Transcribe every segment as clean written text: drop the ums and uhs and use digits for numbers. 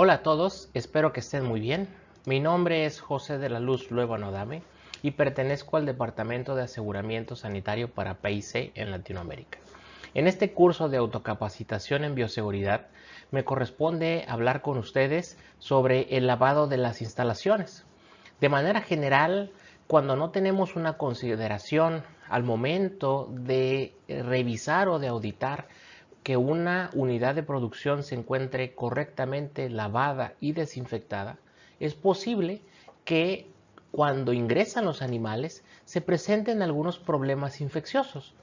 Hola a todos, espero que estén muy bien. Mi nombre es José de la Luz Luevano Adame y pertenezco al Departamento de Aseguramiento Sanitario para PIC en Latinoamérica. En este curso de autocapacitación en bioseguridad me corresponde hablar con ustedes sobre el lavado de las instalaciones. De manera general, cuando no tenemos una consideración al momento de revisar o de auditar que una unidad de producción se encuentre correctamente lavada y desinfectada, es posible que cuando ingresan los animales se presenten algunos problemas infecciosos.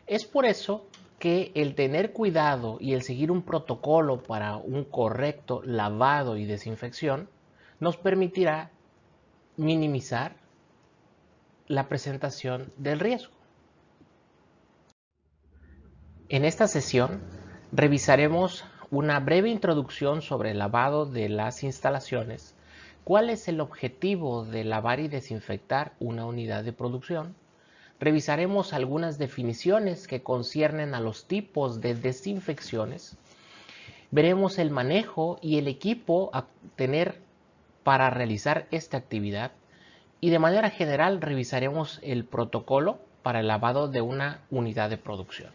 Es por eso que el tener cuidado y el seguir un protocolo para un correcto lavado y desinfección nos permitirá minimizar la presentación del riesgo. En esta sesión revisaremos una breve introducción sobre el lavado de las instalaciones, cuál es el objetivo de lavar y desinfectar una unidad de producción. Revisaremos algunas definiciones que conciernen a los tipos de desinfecciones. Veremos el manejo y el equipo a tener para realizar esta actividad. Y de manera general revisaremos el protocolo para el lavado de una unidad de producción.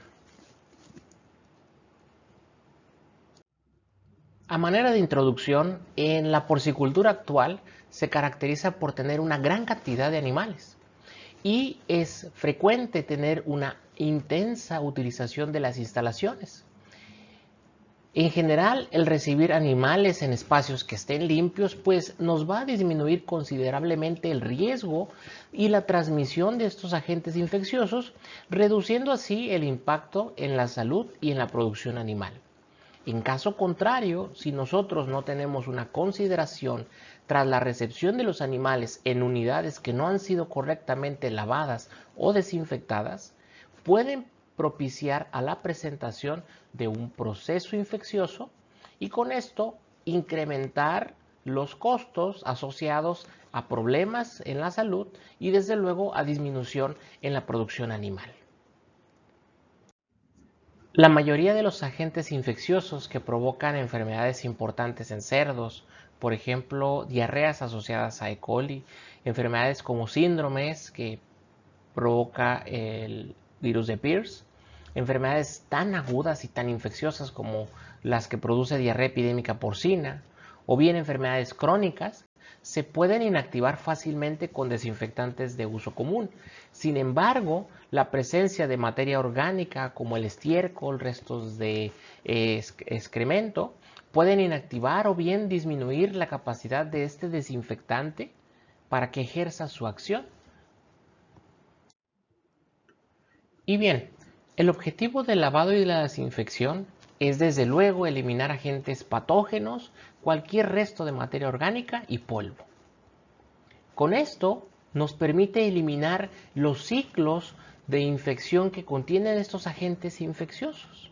A manera de introducción, en la porcicultura actual se caracteriza por tener una gran cantidad de animales y es frecuente tener una intensa utilización de las instalaciones. En general, el recibir animales en espacios que estén limpios, pues nos va a disminuir considerablemente el riesgo y la transmisión de estos agentes infecciosos, reduciendo así el impacto en la salud y en la producción animal. En caso contrario, si nosotros no tenemos una consideración tras la recepción de los animales en unidades que no han sido correctamente lavadas o desinfectadas, pueden propiciar a la presentación de un proceso infeccioso y con esto incrementar los costos asociados a problemas en la salud y desde luego a disminución en la producción animal. La mayoría de los agentes infecciosos que provocan enfermedades importantes en cerdos, por ejemplo, diarreas asociadas a E. coli, enfermedades como síndromes que provoca el virus de Pierce, enfermedades tan agudas y tan infecciosas como las que produce diarrea epidémica porcina, o bien enfermedades crónicas, se pueden inactivar fácilmente con desinfectantes de uso común. Sin embargo, la presencia de materia orgánica como el estiércol, restos de excremento, pueden inactivar o bien disminuir la capacidad de este desinfectante para que ejerza su acción. Y bien, el objetivo del lavado y de la desinfección es desde luego eliminar agentes patógenos, cualquier resto de materia orgánica y polvo. Con esto nos permite eliminar los ciclos de infección que contienen estos agentes infecciosos.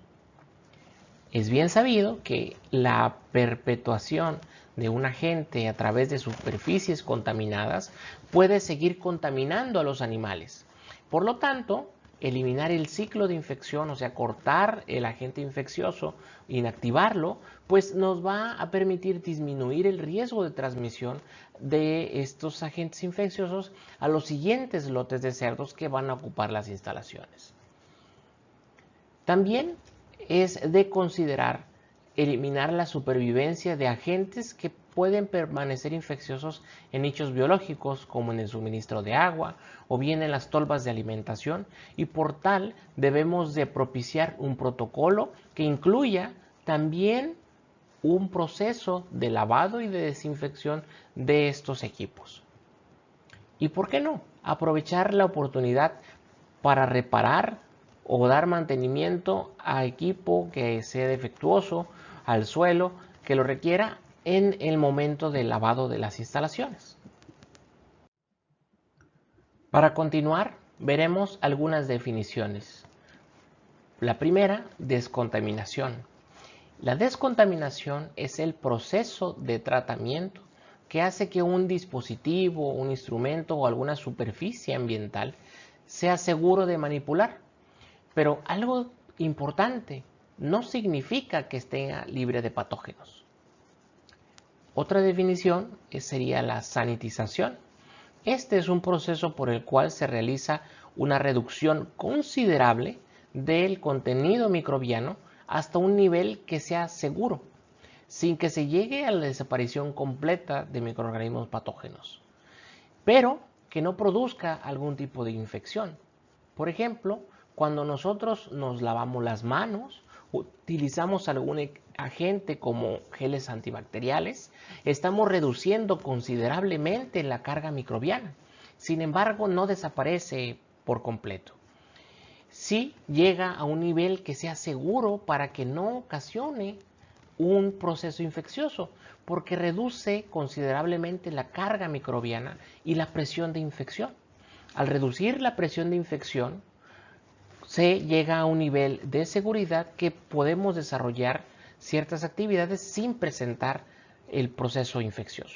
Es bien sabido que la perpetuación de un agente a través de superficies contaminadas puede seguir contaminando a los animales. Por lo tanto, eliminar el ciclo de infección, o sea, cortar el agente infeccioso, inactivarlo, pues nos va a permitir disminuir el riesgo de transmisión de estos agentes infecciosos a los siguientes lotes de cerdos que van a ocupar las instalaciones. También es de considerar eliminar la supervivencia de agentes que pueden permanecer infecciosos en nichos biológicos como en el suministro de agua o bien en las tolvas de alimentación, y por tal debemos de propiciar un protocolo que incluya también un proceso de lavado y de desinfección de estos equipos. ¿Y por qué no? Aprovechar la oportunidad para reparar o dar mantenimiento a equipo que sea defectuoso, al suelo que lo requiera en el momento del lavado de las instalaciones. Para continuar, veremos algunas definiciones. La primera, descontaminación. La descontaminación es el proceso de tratamiento que hace que un dispositivo, un instrumento o alguna superficie ambiental sea seguro de manipular. Pero algo importante, no significa que esté libre de patógenos. Otra definición sería la sanitización. Este es un proceso por el cual se realiza una reducción considerable del contenido microbiano hasta un nivel que sea seguro, sin que se llegue a la desaparición completa de microorganismos patógenos, pero que no produzca algún tipo de infección. Por ejemplo, cuando nosotros nos lavamos las manos, utilizamos algún agente como geles antibacteriales, estamos reduciendo considerablemente la carga microbiana. Sin embargo, no desaparece por completo. Sí llega a un nivel que sea seguro para que no ocasione un proceso infeccioso, porque reduce considerablemente la carga microbiana y la presión de infección. Al reducir la presión de infección, se llega a un nivel de seguridad que podemos desarrollar ciertas actividades sin presentar el proceso infeccioso.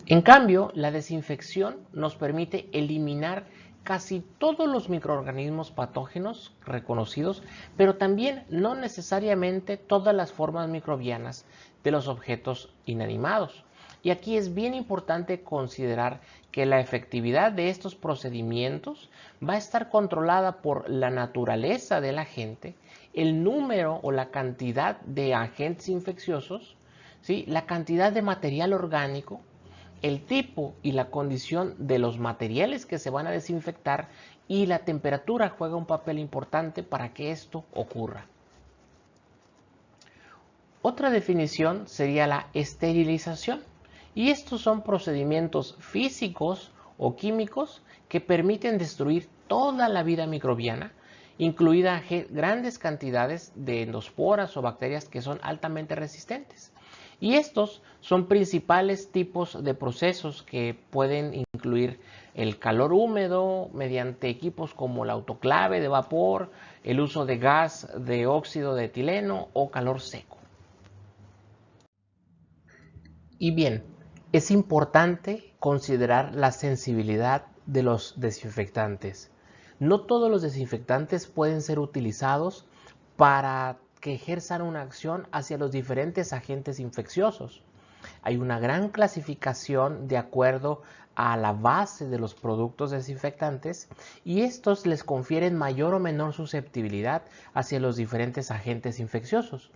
En cambio, la desinfección nos permite eliminar casi todos los microorganismos patógenos reconocidos, pero también no necesariamente todas las formas microbianas de los objetos inanimados. Y aquí es bien importante considerar que la efectividad de estos procedimientos va a estar controlada por la naturaleza del agente, el número o la cantidad de agentes infecciosos, ¿sí?, la cantidad de material orgánico, el tipo y la condición de los materiales que se van a desinfectar, y la temperatura juega un papel importante para que esto ocurra. Otra definición sería la esterilización, y estos son procedimientos físicos o químicos que permiten destruir toda la vida microbiana, incluida grandes cantidades de endosporas o bacterias que son altamente resistentes. Y estos son principales tipos de procesos que pueden incluir el calor húmedo mediante equipos como el autoclave de vapor, el uso de gas de óxido de etileno o calor seco. Y bien, es importante considerar la sensibilidad de los desinfectantes. No todos los desinfectantes pueden ser utilizados para que ejerzan una acción hacia los diferentes agentes infecciosos. Hay una gran clasificación de acuerdo a la base de los productos desinfectantes, y estos les confieren mayor o menor susceptibilidad hacia los diferentes agentes infecciosos.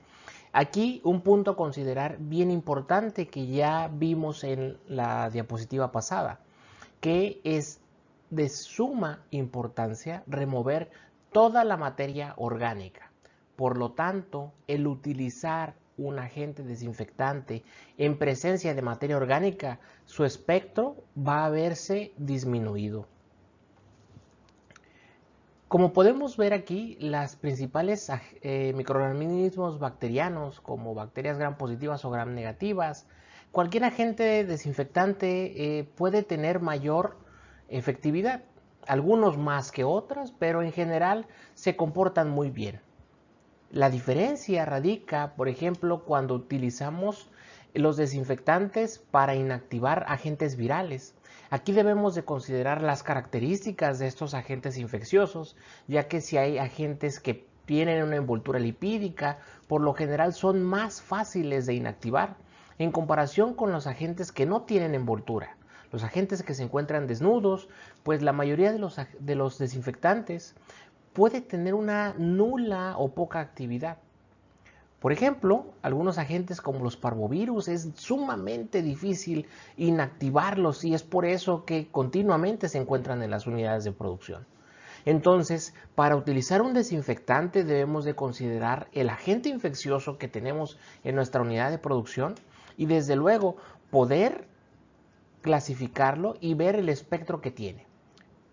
Aquí un punto a considerar bien importante que ya vimos en la diapositiva pasada, que es de suma importancia remover toda la materia orgánica. Por lo tanto, el utilizar un agente desinfectante en presencia de materia orgánica, su espectro va a verse disminuido. Como podemos ver aquí, las principales microorganismos bacterianos, como bacterias gram positivas o gram negativas, cualquier agente desinfectante puede tener mayor efectividad, algunos más que otras, pero en general se comportan muy bien. La diferencia radica, por ejemplo, cuando utilizamos los desinfectantes para inactivar agentes virales. Aquí debemos de considerar las características de estos agentes infecciosos, ya que si hay agentes que tienen una envoltura lipídica, por lo general son más fáciles de inactivar en comparación con los agentes que no tienen envoltura. Los agentes que se encuentran desnudos, pues la mayoría de los desinfectantes puede tener una nula o poca actividad. Por ejemplo, algunos agentes como los parvovirus es sumamente difícil inactivarlos, y es por eso que continuamente se encuentran en las unidades de producción. Entonces, para utilizar un desinfectante debemos de considerar el agente infeccioso que tenemos en nuestra unidad de producción, y desde luego poder clasificarlo y ver el espectro que tiene.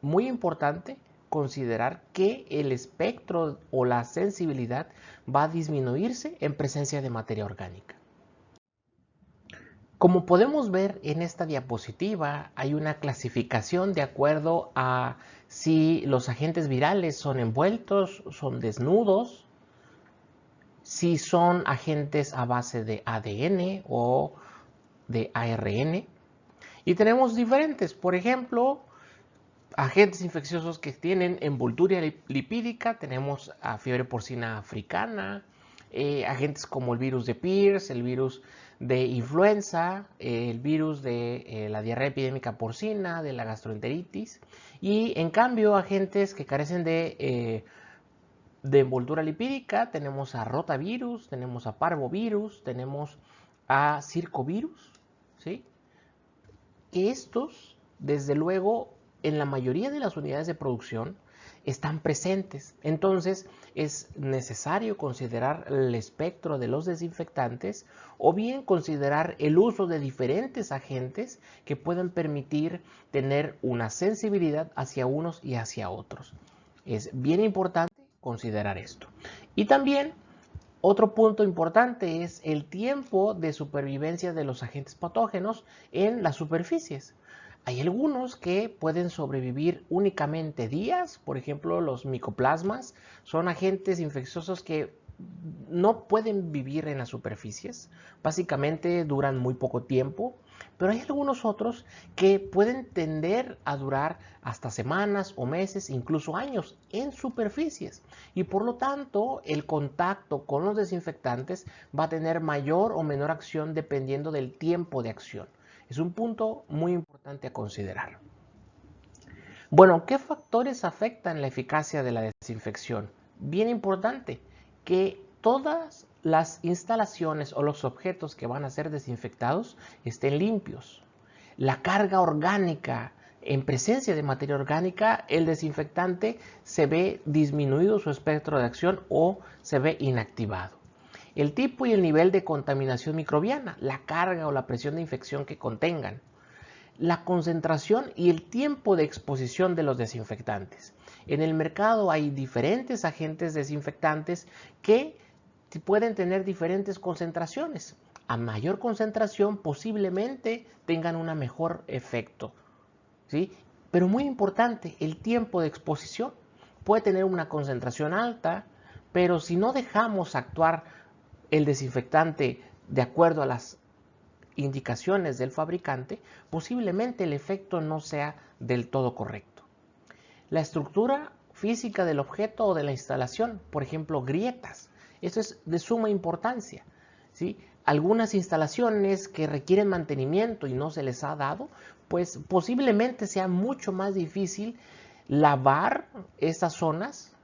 Muy importante considerar que el espectro o la sensibilidad va a disminuirse en presencia de materia orgánica. Como podemos ver en esta diapositiva, hay una clasificación de acuerdo a si los agentes virales son envueltos, son desnudos, si son agentes a base de ADN o de ARN. Y tenemos diferentes, por ejemplo, agentes infecciosos que tienen envoltura lipídica. Tenemos a fiebre porcina africana, agentes como el virus de Pierce, el virus de influenza, el virus de la diarrea epidémica porcina, de la gastroenteritis, y en cambio agentes que carecen de envoltura lipídica, tenemos a rotavirus, tenemos a parvovirus, tenemos a circovirus, ¿sí? Que estos, desde luego, en la mayoría de las unidades de producción están presentes. Entonces es necesario considerar el espectro de los desinfectantes o bien considerar el uso de diferentes agentes que pueden permitir tener una sensibilidad hacia unos y hacia otros. Es bien importante considerar esto. Y también otro punto importante es el tiempo de supervivencia de los agentes patógenos en las superficies. Hay algunos que pueden sobrevivir únicamente días, por ejemplo los micoplasmas, son agentes infecciosos que no pueden vivir en las superficies, básicamente duran muy poco tiempo, pero hay algunos otros que pueden tender a durar hasta semanas o meses, incluso años en superficies, y por lo tanto el contacto con los desinfectantes va a tener mayor o menor acción dependiendo del tiempo de acción. Es un punto muy importante a considerar. Bueno, ¿qué factores afectan la eficacia de la desinfección? Bien importante, que todas las instalaciones o los objetos que van a ser desinfectados estén limpios. La carga orgánica, en presencia de materia orgánica, el desinfectante se ve disminuido su espectro de acción o se ve inactivado. El tipo y el nivel de contaminación microbiana, la carga o la presión de infección que contengan. La concentración y el tiempo de exposición de los desinfectantes. En el mercado hay diferentes agentes desinfectantes que pueden tener diferentes concentraciones. A mayor concentración posiblemente tengan un mejor efecto, ¿sí? Pero muy importante, el tiempo de exposición. Puede tener una concentración alta, pero si no dejamos actuar el desinfectante de acuerdo a las indicaciones del fabricante, posiblemente el efecto no sea del todo correcto. La estructura física del objeto o de la instalación, por ejemplo, grietas. Esto es de suma importancia, ¿sí? Algunas instalaciones que requieren mantenimiento y no se les ha dado, pues posiblemente sea mucho más difícil lavar estas zonas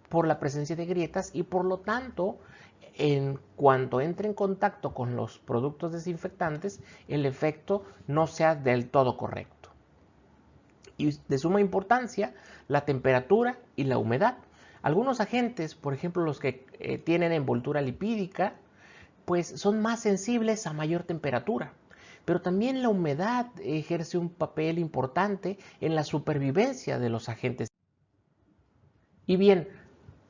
por la presencia de grietas y por lo tanto, en cuanto entre en contacto con los productos desinfectantes, el efecto no sea del todo correcto. Y de suma importancia, la temperatura y la humedad. Algunos agentes, por ejemplo los que tienen envoltura lipídica, pues son más sensibles a mayor temperatura. Pero también la humedad ejerce un papel importante en la supervivencia de los agentes. Y bien,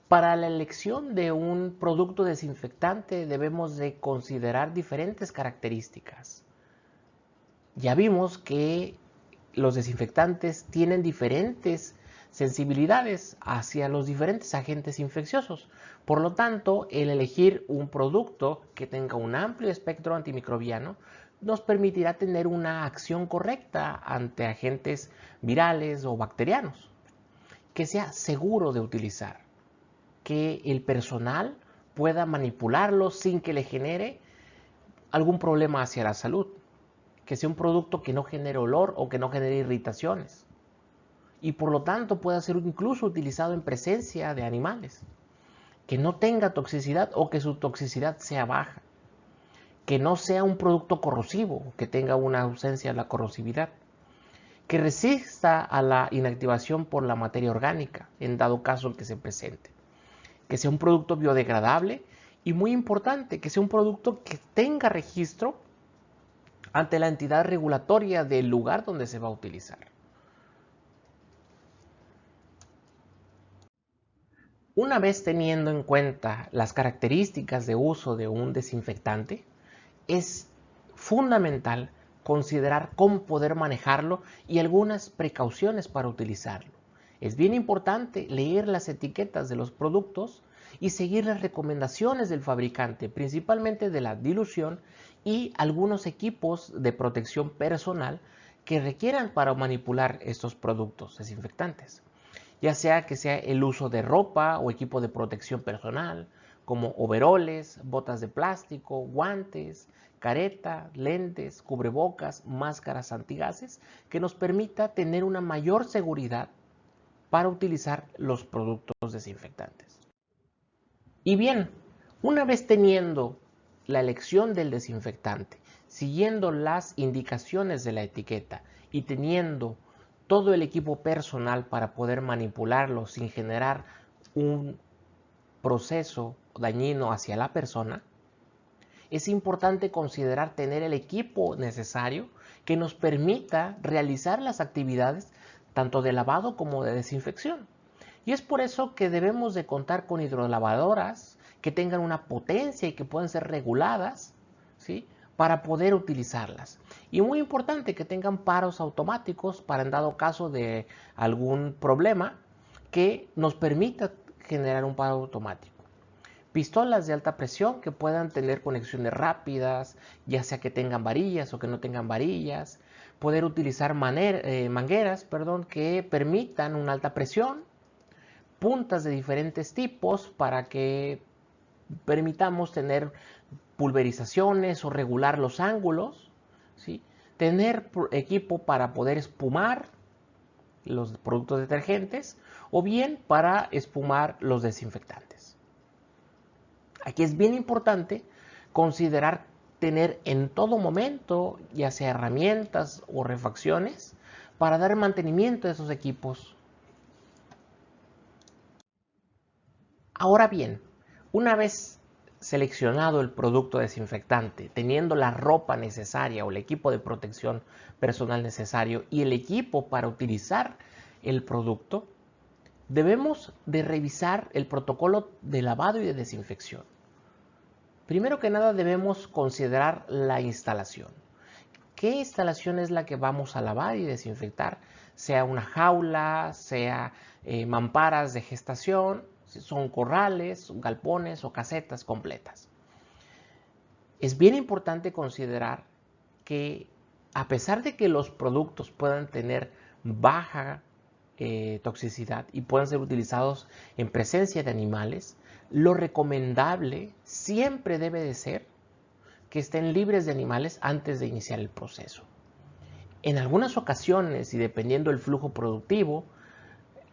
para la elección de un producto desinfectante debemos de considerar diferentes características. Ya vimos que los desinfectantes tienen diferentes sensibilidades hacia los diferentes agentes infecciosos. Por lo tanto, el elegir un producto que tenga un amplio espectro antimicrobiano nos permitirá tener una acción correcta ante agentes virales o bacterianos, que sea seguro de utilizar, que el personal pueda manipularlo sin que le genere algún problema hacia la salud, que sea un producto que no genere olor o que no genere irritaciones y por lo tanto pueda ser incluso utilizado en presencia de animales, que no tenga toxicidad o que su toxicidad sea baja, que no sea un producto corrosivo, que tenga una ausencia de la corrosividad, que resista a la inactivación por la materia orgánica en dado caso que se presente, que sea un producto biodegradable y muy importante, que sea un producto que tenga registro ante la entidad regulatoria del lugar donde se va a utilizar. Una vez teniendo en cuenta las características de uso de un desinfectante, es fundamental considerar cómo poder manejarlo y algunas precauciones para utilizarlo. Es bien importante leer las etiquetas de los productos y seguir las recomendaciones del fabricante, principalmente de la dilución y algunos equipos de protección personal que requieran para manipular estos productos desinfectantes, ya sea que sea el uso de ropa o equipo de protección personal, como overoles, botas de plástico, guantes, careta, lentes, cubrebocas, máscaras antigases, que nos permita tener una mayor seguridad para utilizar los productos desinfectantes. Y bien, una vez teniendo la elección del desinfectante, siguiendo las indicaciones de la etiqueta y teniendo todo el equipo personal para poder manipularlo sin generar un proceso dañino hacia la persona, es importante considerar tener el equipo necesario que nos permita realizar las actividades tanto de lavado como de desinfección. Y es por eso que debemos de contar con hidrolavadoras que tengan una potencia y que puedan ser reguladas, ¿sí?, para poder utilizarlas. Y muy importante que tengan paros automáticos para en dado caso de algún problema que nos permita generar un paro automático. Pistolas de alta presión que puedan tener conexiones rápidas, ya sea que tengan varillas o que no tengan varillas. Poder utilizar mangueras que permitan una alta presión. Puntas de diferentes tipos para que permitamos tener pulverizaciones o regular los ángulos, ¿sí? Tener equipo para poder espumar los productos detergentes o bien para espumar los desinfectantes. Aquí es bien importante considerar tener en todo momento, ya sea herramientas o refacciones, para dar mantenimiento a esos equipos. Ahora bien, una vez seleccionado el producto desinfectante, teniendo la ropa necesaria o el equipo de protección personal necesario y el equipo para utilizar el producto, debemos de revisar el protocolo de lavado y de desinfección. Primero que nada debemos considerar la instalación. ¿Qué instalación es la que vamos a lavar y desinfectar? Sea una jaula, sea mamparas de gestación, son corrales, galpones o casetas completas. Es bien importante considerar que a pesar de que los productos puedan tener baja toxicidad y puedan ser utilizados en presencia de animales, lo recomendable siempre debe de ser que estén libres de animales antes de iniciar el proceso. En algunas ocasiones, y dependiendo del flujo productivo,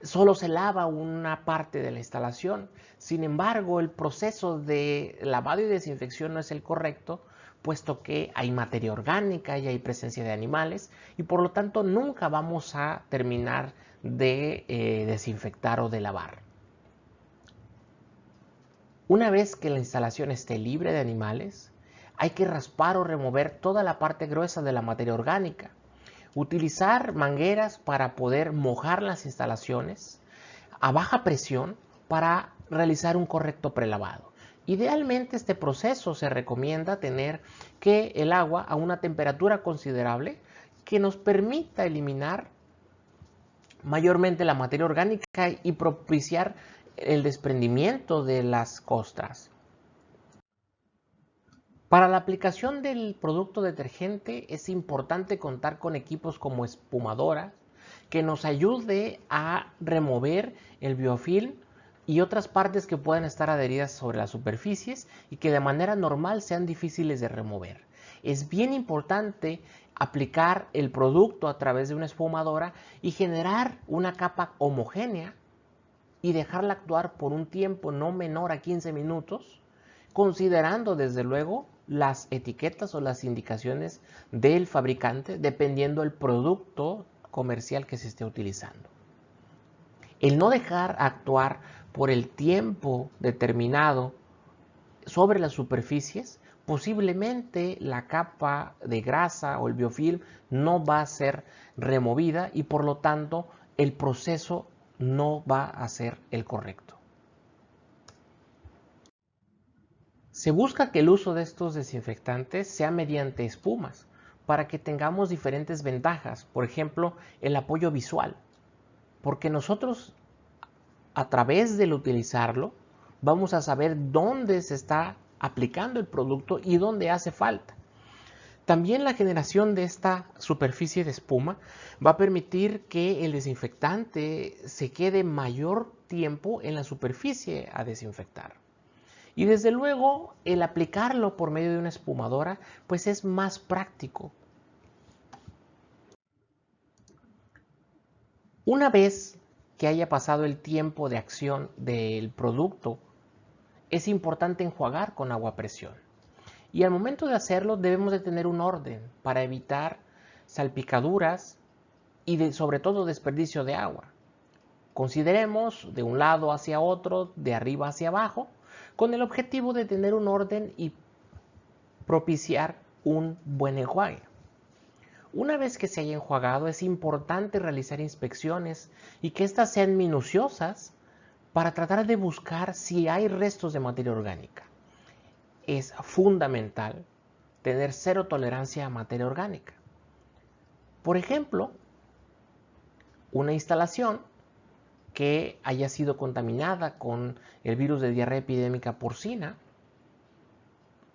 solo se lava una parte de la instalación. Sin embargo, el proceso de lavado y desinfección no es el correcto, puesto que hay materia orgánica y hay presencia de animales, y por lo tanto nunca vamos a terminar de desinfectar o de lavar. Una vez que la instalación esté libre de animales, hay que raspar o remover toda la parte gruesa de la materia orgánica. Utilizar mangueras para poder mojar las instalaciones a baja presión para realizar un correcto prelavado. Idealmente este proceso se recomienda tener que el agua a una temperatura considerable que nos permita eliminar mayormente la materia orgánica y propiciar el desprendimiento de las costras. Para la aplicación del producto detergente es importante contar con equipos como espumadora que nos ayude a remover el biofilm y otras partes que puedan estar adheridas sobre las superficies y que de manera normal sean difíciles de remover. Es bien importante aplicar el producto a través de una espumadora y generar una capa homogénea y dejarla actuar por un tiempo no menor a 15 minutos, considerando desde luego las etiquetas o las indicaciones del fabricante dependiendo del producto comercial que se esté utilizando. El no dejar actuar por el tiempo determinado sobre las superficies, posiblemente la capa de grasa o el biofilm no va a ser removida y por lo tanto el proceso no va a ser el correcto. Se busca que el uso de estos desinfectantes sea mediante espumas para que tengamos diferentes ventajas, por ejemplo, el apoyo visual, porque nosotros a través del utilizarlo vamos a saber dónde se está aplicando el producto y dónde hace falta. También la generación de esta superficie de espuma va a permitir que el desinfectante se quede mayor tiempo en la superficie a desinfectar. Y desde luego el aplicarlo por medio de una espumadora pues es más práctico. Una vez que haya pasado el tiempo de acción del producto, es importante enjuagar con agua a presión. Y al momento de hacerlo debemos de tener un orden para evitar salpicaduras y sobre todo desperdicio de agua. Consideremos de un lado hacia otro, de arriba hacia abajo, con el objetivo de tener un orden y propiciar un buen enjuague. Una vez que se haya enjuagado, es importante realizar inspecciones y que éstas sean minuciosas para tratar de buscar si hay restos de materia orgánica. Es fundamental tener cero tolerancia a materia orgánica. Por ejemplo, una instalación que haya sido contaminada con el virus de diarrea epidémica porcina,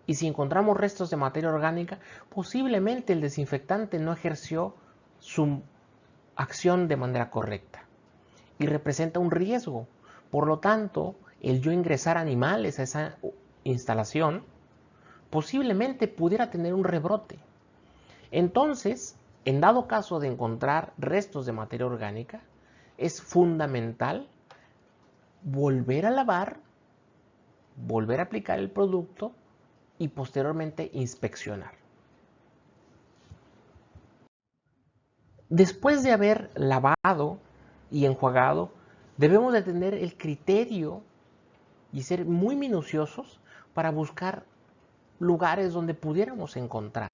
y si encontramos restos de materia orgánica, posiblemente el desinfectante no ejerció su acción de manera correcta y representa un riesgo. Por lo tanto, el yo ingresar animales a esa instalación posiblemente pudiera tener un rebrote. Entonces, en dado caso de encontrar restos de materia orgánica, es fundamental volver a lavar, volver a aplicar el producto y posteriormente inspeccionar. Después de haber lavado y enjuagado, debemos de tener el criterio y ser muy minuciosos para buscar lugares donde pudiéramos encontrar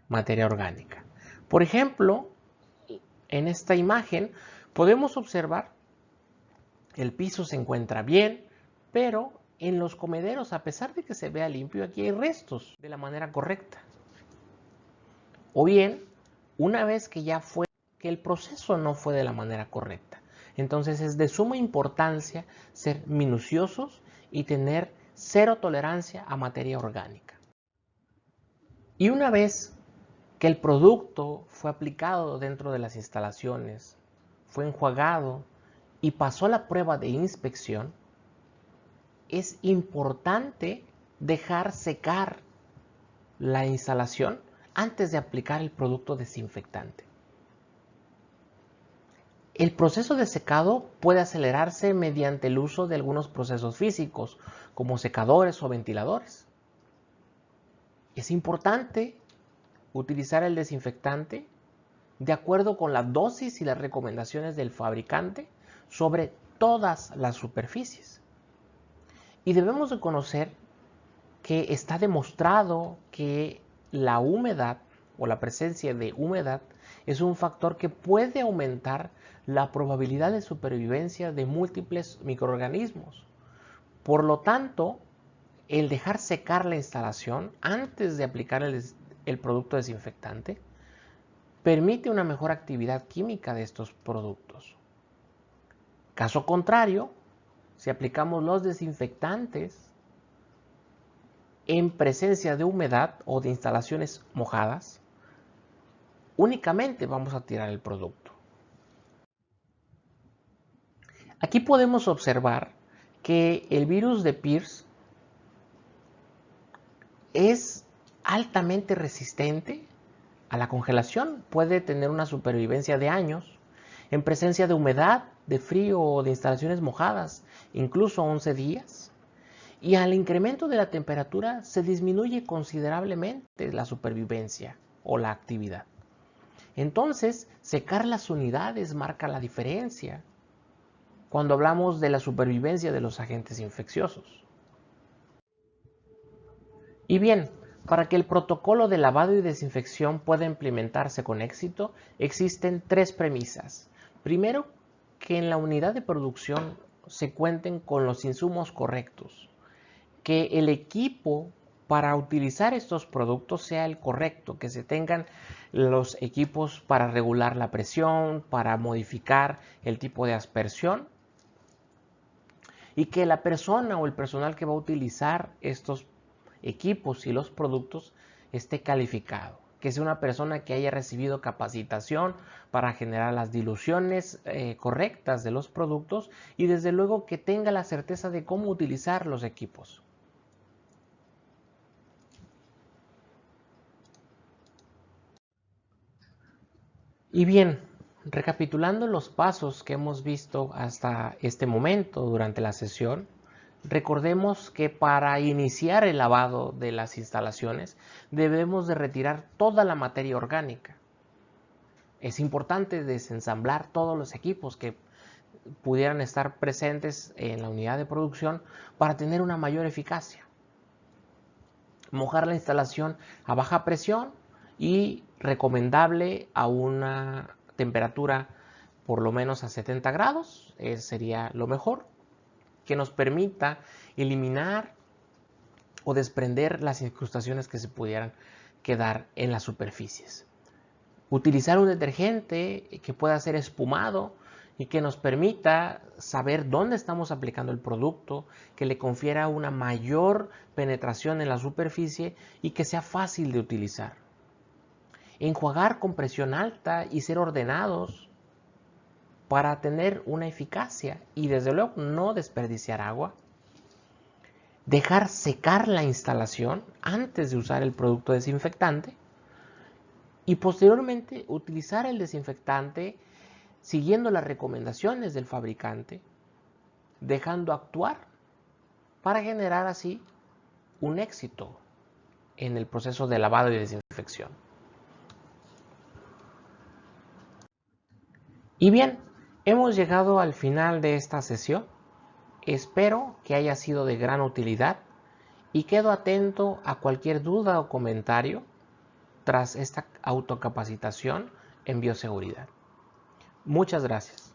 materia orgánica. Por ejemplo, en esta imagen podemos observar el piso se encuentra bien, pero en los comederos, a pesar de que se vea limpio, aquí hay restos de la manera correcta. O bien, una vez que ya fue, que el proceso no fue de la manera correcta. Entonces es de suma importancia ser minuciosos y tener cero tolerancia a materia orgánica. Y una vez que el producto fue aplicado dentro de las instalaciones, fue enjuagado y pasó la prueba de inspección, es importante dejar secar la instalación antes de aplicar el producto desinfectante. El proceso de secado puede acelerarse mediante el uso de algunos procesos físicos, como secadores o ventiladores. Es importante utilizar el desinfectante de acuerdo con la dosis y las recomendaciones del fabricante sobre todas las superficies. Y debemos de conocer que está demostrado que la humedad o la presencia de humedad es un factor que puede aumentar la probabilidad de supervivencia de múltiples microorganismos. Por lo tanto, el dejar secar la instalación antes de aplicar el producto desinfectante permite una mejor actividad química de estos productos. Caso contrario, si aplicamos los desinfectantes en presencia de humedad o de instalaciones mojadas, únicamente vamos a tirar el producto. Aquí podemos observar que el virus de Pierce es altamente resistente a la congelación. Puede tener una supervivencia de años en presencia de humedad, de frío o de instalaciones mojadas, incluso 11 días. Y al incremento de la temperatura se disminuye considerablemente la supervivencia o la actividad. Entonces, secar las unidades marca la diferencia cuando hablamos de la supervivencia de los agentes infecciosos. Y bien, para que el protocolo de lavado y desinfección pueda implementarse con éxito, existen tres premisas. Primero, que en la unidad de producción se cuenten con los insumos correctos, que el equipo para utilizar estos productos sea el correcto, que se tengan los equipos para regular la presión, para modificar el tipo de aspersión, y que la persona o el personal que va a utilizar estos equipos y los productos esté calificado, que sea una persona que haya recibido capacitación para generar las diluciones correctas de los productos y desde luego que tenga la certeza de cómo utilizar los equipos. Y bien, recapitulando los pasos que hemos visto hasta este momento durante la sesión, recordemos que para iniciar el lavado de las instalaciones debemos de retirar toda la materia orgánica. Es importante desensamblar todos los equipos que pudieran estar presentes en la unidad de producción para tener una mayor eficacia. Mojar la instalación a baja presión y recomendable a una temperatura por lo menos a 70 grados, sería lo mejor, que nos permita eliminar o desprender las incrustaciones que se pudieran quedar en las superficies. Utilizar un detergente que pueda ser espumado y que nos permita saber dónde estamos aplicando el producto, que le confiera una mayor penetración en la superficie y que sea fácil de utilizar. Enjuagar con presión alta y ser ordenados para tener una eficacia y desde luego no desperdiciar agua. Dejar secar la instalación antes de usar el producto desinfectante y posteriormente utilizar el desinfectante siguiendo las recomendaciones del fabricante, dejando actuar para generar así un éxito en el proceso de lavado y desinfección. Y bien, hemos llegado al final de esta sesión. Espero que haya sido de gran utilidad y quedo atento a cualquier duda o comentario tras esta autocapacitación en bioseguridad. Muchas gracias.